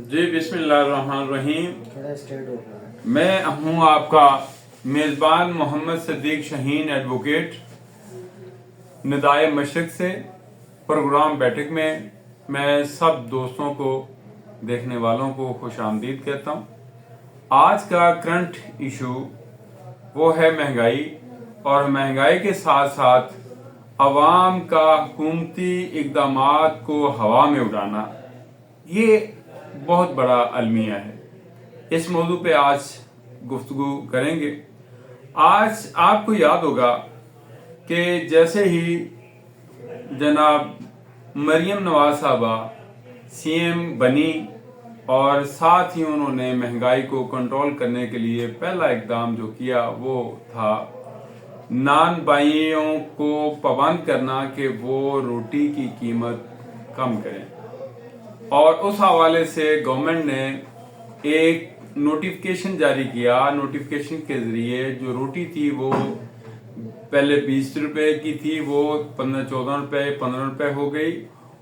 जी बिस्मिल्लाहिर्रहमानिर्रहीम। मैं हूं आपका मेज़बान मोहम्मद सदीक शाहीन एडवोकेट निदाए मशरक से। प्रोग्राम बैठक में मैं सब दोस्तों को, देखने वालों को खुश आमदीद कहता हूं। आज का करंट इशू वो है महंगाई, और महंगाई के साथ साथ अवाम का हुकूमती इक़दामात को हवा में उड़ाना, ये बहुत बड़ा अलमिया है। इस मौजू पे आज गुफ्तगू करेंगे। आज आपको याद होगा कि जैसे ही जनाब मरियम नवाज साहबा सीएम बनी और साथ ही उन्होंने महंगाई को कंट्रोल करने के लिए पहला इकदाम जो किया वो था नान बाइयों को पाबंद करना कि वो रोटी की कीमत कम करें। और उस हवाले से गवर्नमेंट ने एक नोटिफिकेशन जारी किया। नोटिफिकेशन के जरिए जो रोटी थी वो पहले 20 रुपए की थी, वो 14 रुपए 15 रुपए हो गई।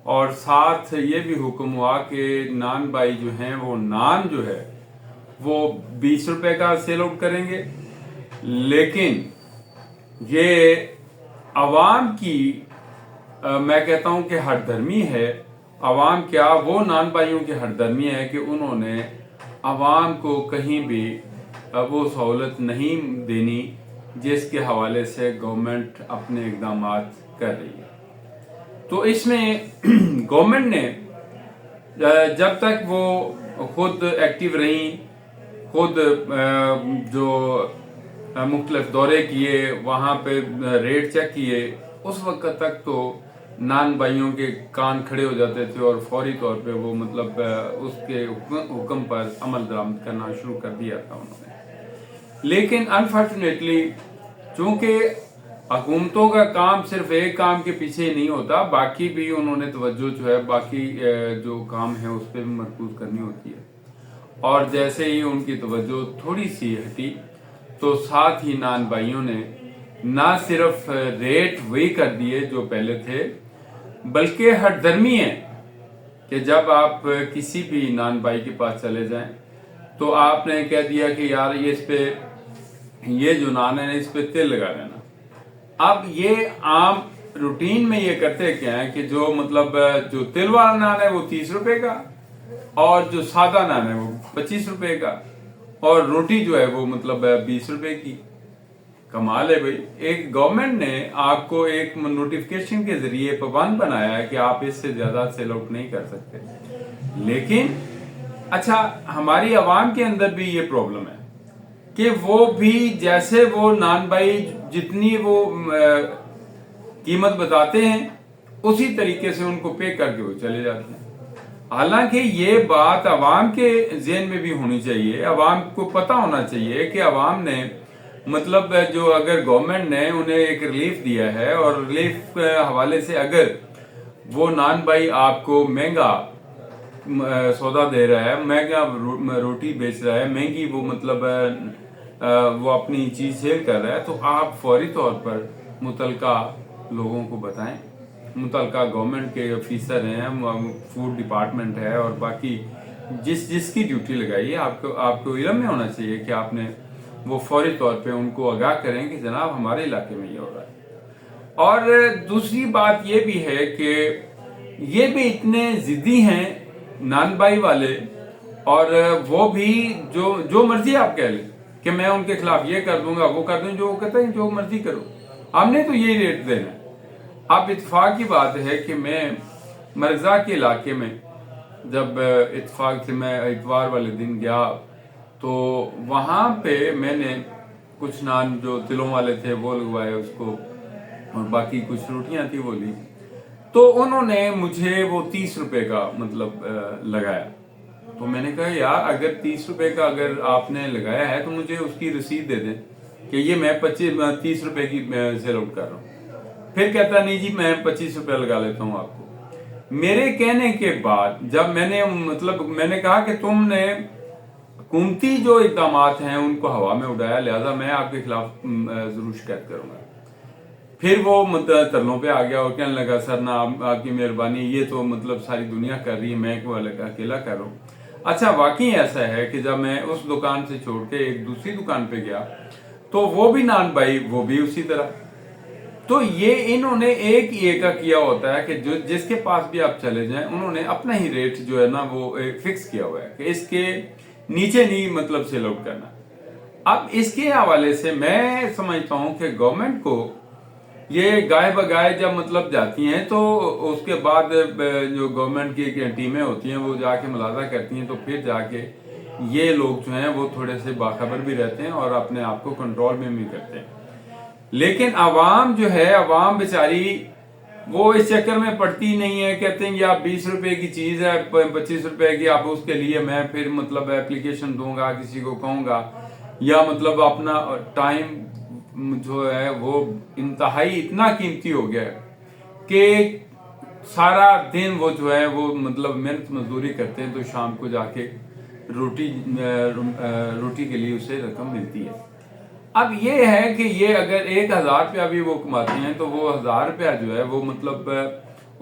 और साथ ये भी हुक्म हुआ कि नान बाई जो हैं वो नान जो है वो 20 रुपए का सेल आउट करेंगे। लेकिन ये अवाम की मैं कहता हूं कि हरदर्मी है। अवाम क्या, वो नान भाइयों की हरदर्मी है कि उन्होंने अवाम को कहीं भी वो सहूलत नहीं देनी जिसके हवाले से गवर्नमेंट अपने इक़दामात कर रही है। तो इसमें गवर्नमेंट ने जब तक वो खुद एक्टिव रही, खुद जो मुख्तलिफ दौरे किए, वहाँ पे रेट चेक किए, उस वक्त तक तो नान भाइयों के कान खड़े हो जाते थे और फौरी तौर पे वो मतलब उसके हुक्म पर अमल दरामद करना शुरू कर दिया था उन्होंने। लेकिन अनफॉर्चुनेटली चूंकि हुकूमतों का काम सिर्फ एक काम के पीछे नहीं होता, बाकी भी उन्होंने तवज्जो जो है बाकी जो काम है उस पर भी मरकूज करनी होती है। और जैसे ही उनकी तवज्जो थोड़ी सी हटी तो साथ ही नान भाइयों ने ना सिर्फ रेट वही कर दिए जो पहले थे, बल्कि हरदर्मी है कि जब आप किसी भी नान भाई के पास चले जाएं तो आपने कह दिया कि यार ये इस पे ये जो नान है इस पे तेल लगा देना। अब ये आम रूटीन में ये करते क्या है कि जो मतलब जो तेल वाला नान है वो 30 रुपए का, और जो सादा नान है वो 25 रुपए का, और रोटी जो है वो मतलब 20 रुपए की। कमाल है भाई। एक गवर्नमेंट ने आपको एक नोटिफिकेशन के जरिए पाबंद बनाया है कि आप इससे ज्यादा सेल आउट नहीं कर सकते। लेकिन अच्छा, हमारी आवाम के अंदर भी ये प्रॉब्लम है कि वो भी जैसे वो नान भाई जितनी वो कीमत बताते हैं उसी तरीके से उनको पे करके वो चले जाते हैं। हालांकि ये बात आवाम के ज़हन में भी होनी चाहिए। आवाम को पता होना चाहिए कि आवाम ने मतलब जो अगर गवर्नमेंट ने उन्हें एक रिलीफ दिया है और रिलीफ के हवाले से अगर वो नान भाई आपको महंगा सौदा दे रहा है, महंगा रोटी बेच रहा है, महंगी वो मतलब वो अपनी चीज सेल कर रहा है, तो आप फौरी तौर पर मुतलका लोगों को बताएं। मुतलका गवर्नमेंट के ऑफिसर हैं, फूड डिपार्टमेंट है और बाकी जिसकी ड्यूटी लगाई है, आपको इल्म में होना चाहिए कि आपने वो फौरी तौर पे उनको आगाह करें कि जनाब हमारे इलाके में ये हो रहा है। और दूसरी बात ये भी है कि ये भी इतने जिद्दी हैं नान भाई वाले, और वो भी जो मर्जी आप कह लें कि मैं उनके खिलाफ ये कर दूंगा वो कर दूंगा, जो कहते हैं जो मर्जी करो, हमने तो यही रेट देना है। अब इत्तेफाक की बात है कि मैं मरजा के इलाके में जब इत्तेफाक से मैं इतवार वाले दिन गया तो वहां पे मैंने कुछ नान जो तिलों वाले थे वो लगवाए उसको, और बाकी कुछ रोटियां थी वो ली। तो उन्होंने मुझे वो 30 रुपए का मतलब लगाया। तो मैंने कहा यार अगर 30 रुपए का अगर आपने लगाया है तो मुझे उसकी रसीद दे दें कि ये मैं 30 रुपए की सेल आउट कर रहा हूँ। फिर कहता नहीं जी मैं 25 रुपए लगा लेता हूँ आपको। मेरे कहने के बाद जब मैंने कहा कि तुमने हुकूमती जो इक़दामात हैं उनको हवा में उड़ाया, लिहाजा मैं आपके खिलाफ जरूर शिकायत करूंगा। फिर वो मतलब तरलों पे आ गया और कहने लगा सर ना आपकी मेहरबानी, ये तो मतलब सारी दुनिया कर रही है, मैं अकेला कर रहा हूँ। अच्छा वाकई ऐसा है कि जब मैं उस दुकान से छोड़ के एक दूसरी दुकान पे गया तो वो भी नान भाई वो भी उसी तरह। तो ये इन्होंने एक ही एक का किया होता है कि जो जिसके पास भी आप चले जाएं उन्होंने अपना ही रेट जो है ना वो फिक्स किया हुआ है कि इसके नीचे नहीं मतलब सेल आउट करना। अब इसके हवाले से मैं समझता हूं कि गवर्नमेंट को ये गाय बगाए जब मतलब जाती हैं तो उसके बाद जो गवर्नमेंट की टीमें होती हैं वो जाके मुलाजा करती हैं, तो फिर जाके ये लोग जो हैं वो थोड़े से बाखबर भी रहते हैं और अपने आप को कंट्रोल में भी करते हैं। लेकिन आवाम जो है, आवाम बेचारी वो इस चक्कर में पड़ती नहीं है। कहते हैं ये आप 20 रुपए की चीज है 25 रुपए की, आप उसके लिए मैं फिर मतलब एप्लीकेशन दूंगा, किसी को कहूंगा, या मतलब अपना टाइम जो है वो इंतहाई इतना कीमती हो गया कि सारा दिन वो जो है वो मतलब मेहनत मजदूरी करते हैं तो शाम को जाके रोटी के लिए उसे रकम मिलती है। अब ये है कि ये अगर 1000 रुपया भी वो कमाते हैं तो वो 1000 रुपया जो है वो मतलब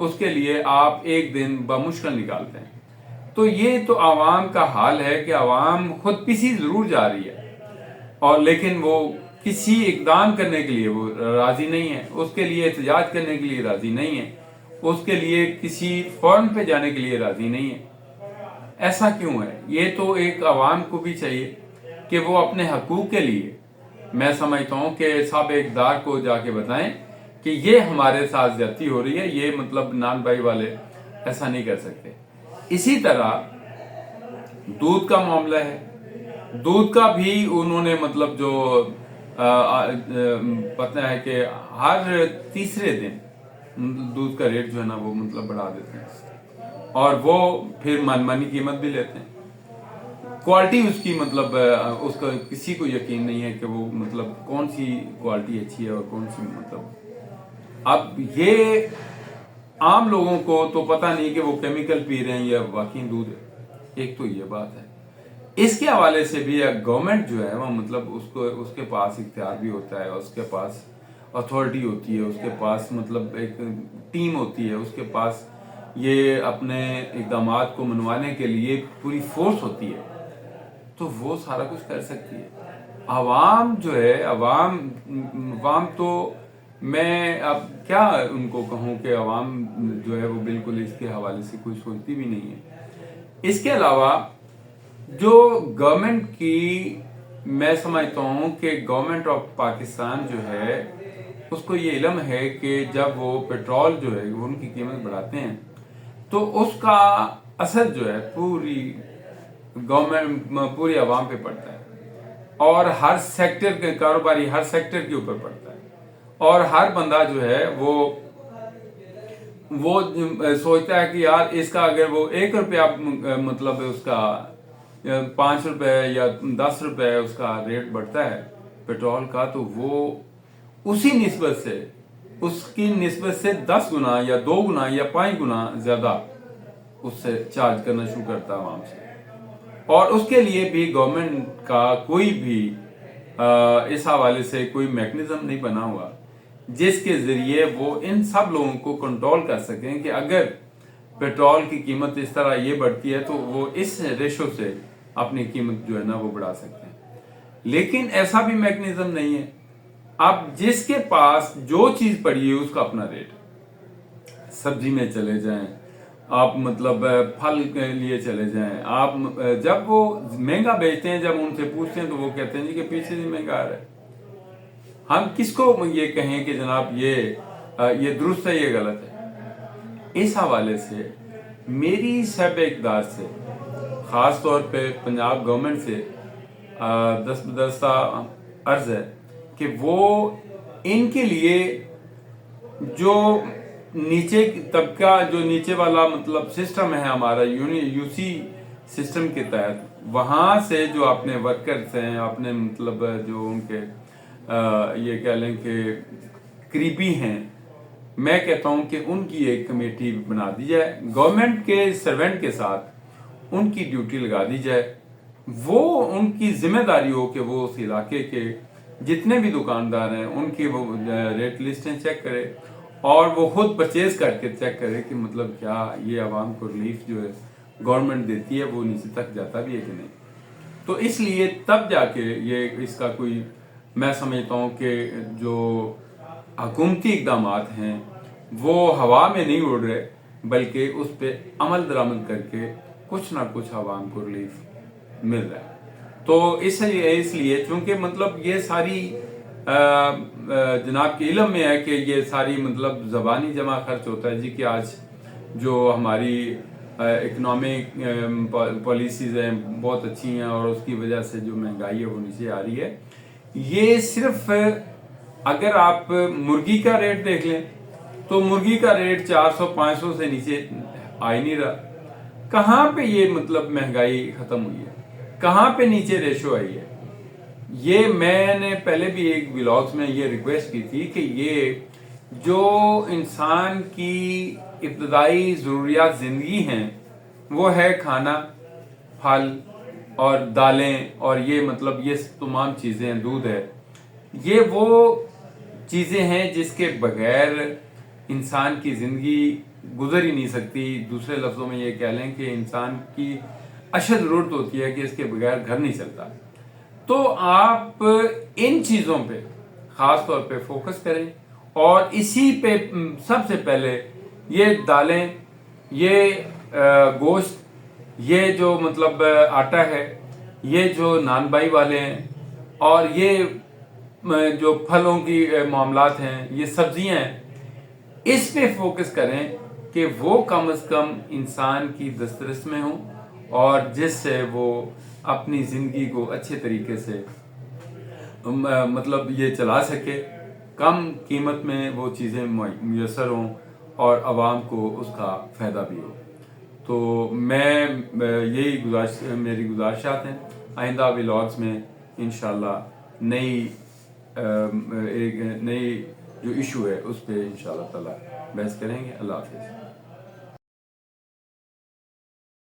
उसके लिए आप एक दिन बमुश्किल निकालते हैं। तो ये तो आवाम का हाल है कि आवाम खुद पीसी जरूर जा रही है और लेकिन वो किसी इकदाम करने के लिए वो राजी नहीं है, उसके लिए एहतजाज करने के लिए राजी नहीं है, उसके लिए किसी फॉर्म पे जाने के लिए राजी नहीं है। ऐसा क्यों है? ये तो एक आवाम को भी चाहिए कि वो अपने हकूक के लिए, मैं समझता हूं कि सब इकदार को जाके बताएं कि ये हमारे साथ ज्यादती हो रही है, ये मतलब नान भाई वाले ऐसा नहीं कर सकते। इसी तरह दूध का मामला है, दूध का भी उन्होंने मतलब जो पता है कि हर तीसरे दिन दूध का रेट जो है ना वो मतलब बढ़ा देते हैं और वो फिर मनमानी कीमत भी लेते हैं। क्वालिटी उसकी मतलब उसका किसी को यकीन नहीं है कि वो मतलब कौन सी क्वालिटी अच्छी है और कौन सी मतलब। अब ये आम लोगों को तो पता नहीं कि वो केमिकल पी रहे हैं या वाकई दूध है। एक तो ये बात है। इसके हवाले से भी गवर्नमेंट जो है वो मतलब उसको उसके पास इख्तियार भी होता है, उसके पास अथॉरिटी होती है, उसके पास मतलब एक टीम होती है, उसके पास ये अपने इक़दामात को मनवाने के लिए पूरी फोर्स होती है, तो वो सारा कुछ कर सकती है। आवाम जो है आवाम तो मैं अब क्या उनको कहूँ कि आवाम जो है वो बिल्कुल इसके हवाले से कुछ सोचती भी नहीं है। इसके अलावा जो गवर्नमेंट की मैं समझता हूँ कि गवर्नमेंट ऑफ पाकिस्तान जो है उसको ये इल्म है कि जब वो पेट्रोल जो है वो उनकी कीमत बढ़ाते हैं तो उसका असर जो है पूरी गवर्नमेंट पूरी आवाम पे पड़ता है और हर सेक्टर के कारोबारी हर सेक्टर के ऊपर पड़ता है और हर बंदा जो है वो सोचता है कि यार इसका अगर वो 1 रुपया मतलब उसका 5 रुपए या 10 रुपए उसका रेट बढ़ता है पेट्रोल का, तो वो उसी निस्बत से उसकी निस्बत से 10 गुना या 2 गुना या 5 गुना ज्यादा उससे चार्ज करना शुरू करता है आवाम से। और उसके लिए भी गवर्नमेंट का कोई भी इस हवाले से कोई मैकेनिज्म नहीं बना हुआ जिसके जरिए वो इन सब लोगों को कंट्रोल कर सकें कि अगर पेट्रोल की कीमत इस तरह ये बढ़ती है तो वो इस रेशो से अपनी कीमत जो है ना वो बढ़ा सकते हैं। लेकिन ऐसा भी मैकेनिज्म नहीं है। अब जिसके पास जो चीज पड़ी है उसका अपना रेट, सब्जी में चले जाएं आप, मतलब फल के लिए चले जाएं आप, जब वो महंगा बेचते हैं जब उनसे पूछते हैं तो वो कहते हैं जी कि पीछे से महंगा आ रहा है। हम किसको ये कहें कि जनाब ये दुरुस्त है ये गलत है? इस हवाले से मेरी सब इक़दार से खास तौर पे पंजाब गवर्नमेंट से दस्तबदस्ता अर्ज है कि वो इनके लिए जो नीचे तबका जो नीचे वाला मतलब सिस्टम है हमारा यूसी सिस्टम के तहत, वहां से जो अपने वर्कर्स हैं अपने मतलब जो उनके ये कह लें कि करीबी हैं, मैं कहता हूं कि उनकी एक कमेटी बना दी जाए, गवर्नमेंट के सर्वेंट के साथ उनकी ड्यूटी लगा दी जाए, वो उनकी जिम्मेदारी हो कि वो उस इलाके के जितने भी दुकानदार हैं उनकी वो रेट लिस्टें चेक करे और वो खुद परचेज करके चेक करे कि मतलब क्या ये आवाम को रिलीफ जो है گورنمنٹ دیتی ہے وہ نیچے تک جاتا بھی ہے کہ نہیں. تو اس لیے تب جا کے یہ اس کا کوئی میں سمجھتا ہوں کہ جو حکومتی اقدامات ہیں وہ ہوا میں نہیں اڑ رہے بلکہ اس پہ عمل درآمد کر کے کچھ نہ کچھ عوام کو ریلیف مل رہا ہے. تو اس لیے چونکہ مطلب یہ ساری جناب کے علم میں ہے کہ یہ ساری مطلب زبانی جمع خرچ ہوتا ہے جی کہ آج جو ہماری اکنامک پالیسیز ہیں بہت اچھی ہیں اور اس کی وجہ سے جو مہنگائی ہے وہ نیچے آ رہی ہے. یہ صرف اگر آپ مرغی کا ریٹ دیکھ لیں تو مرغی کا ریٹ 400-500 سے نیچے آ ہی نہیں رہا. کہاں پہ یہ مطلب مہنگائی ختم ہوئی ہے, کہاں پہ نیچے ریشو آئی ہے. یہ میں نے پہلے بھی ایک ولاگز میں یہ ریکویسٹ کی تھی کہ یہ جو انسان کی ابتدائی ضروریات زندگی ہیں وہ ہے کھانا, پھل اور دالیں اور یہ مطلب یہ تمام چیزیں, دودھ ہے, یہ وہ چیزیں ہیں جس کے بغیر انسان کی زندگی گزر ہی نہیں سکتی. دوسرے لفظوں میں یہ کہہ لیں کہ انسان کی اشد ضرورت ہوتی ہے کہ اس کے بغیر گھر نہیں چلتا. تو آپ ان چیزوں پہ خاص طور پہ فوکس کریں اور اسی پہ سب سے پہلے یہ دالیں, یہ گوشت, یہ جو مطلب آٹا ہے, یہ جو نان بائی والے ہیں اور یہ جو پھلوں کی معاملات ہیں, یہ سبزیاں ہیں, اس پہ فوکس کریں کہ وہ کم از کم انسان کی دسترس میں ہوں اور جس سے وہ اپنی زندگی کو اچھے طریقے سے مطلب یہ چلا سکے, کم قیمت میں وہ چیزیں میسر ہوں اور عوام کو اس کا فائدہ بھی ہو. تو میں یہی میری گزارشات ہیں. آئندہ ولاگز میں انشاءاللہ ایک نئی جو ایشو ہے اس پہ انشاءاللہ تعالی بحث کریں گے. اللہ حافظ.